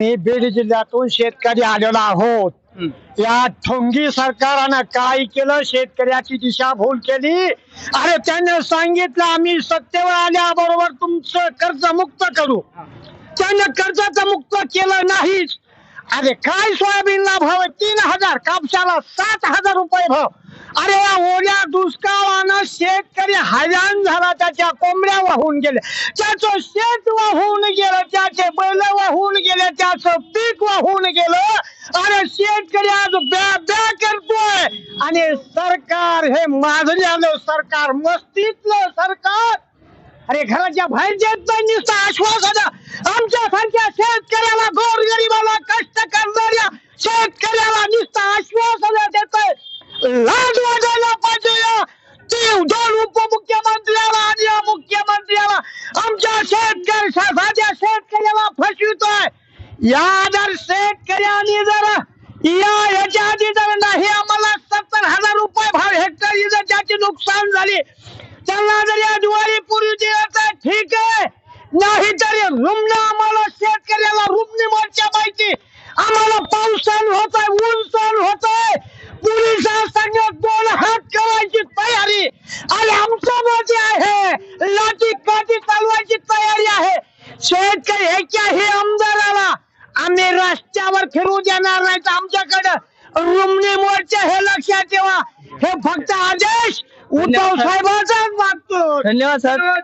मी बीड जिल्ह्यातून शेतकरी आलेलो आहोत. या ठोंगी सरकारनं काय केलं, शेतकऱ्याची दिशाभूल केली. अरे त्याने सांगितलं आम्ही सत्तेवर आल्याबरोबर तुमचं कर्ज मुक्त करू. त्याने कर्जाचं मुक्त केलं नाहीच. अरे काय सोयाबीनला भाव 3000, कापसाला 7000 रुपये भाव. अरे या ओल्या दुष्काळानं शेतकरी हैराण झाला. त्याच्या कोंबड्या वाहून गेल्या, त्याचं शेत वाहून गेलं, त्याचे बैल वाहून गेले, त्याचं पीक वाहून गेलं. अरे शेतकरी आज ब्या ब्या करतोय. आणि सरकार हे माजल्यालं सरकार, मस्तीतलं सरकार. अरे घराच्या बाहेर येत नाही, नुसतं आश्वासन. आमच्यासारख्या शेतकऱ्याला, गोरगरिबाला, कष्ट करणाऱ्या शेतकऱ्याला नुसतं आश्वासन देतोय. लाज वाटायला पाहिजे. दोन उपमुख्यमंत्र्याला आणि या मुख्यमंत्र्याला आमच्या साध्या शेतकऱ्याला फसवितोय. या जर शेतकऱ्यांनी जर याच्या आधी जर नाही आम्हाला 70,000 रुपये भाव हेक्टरी जर त्याची नुकसान झाली, त्यांना जर या दिवाळी पूर्वी दिलं तर ठीक आहे. नाही तरी रुग्ण आम्हाला शेतकऱ्याला रुग्ण मोर्चा माहिती. आम्हाला पाऊस सहन होतोय, ऊन सहन होतोय. पोलिसांसंग 2 हात करायची तयारी आणि आमचं मत आहे, लाठी काठी चालवायची तयारी आहे. शेतकरी ह्याच्याही आमदाराला आम्ही रस्त्यावर फिरू देणार नाहीत. आमच्याकडे रुमणी मोर्चा हे लक्षात ठेवा. हे फक्त आदेश उद्धव साहेबांचाच मागतो. धन्यवाद सर.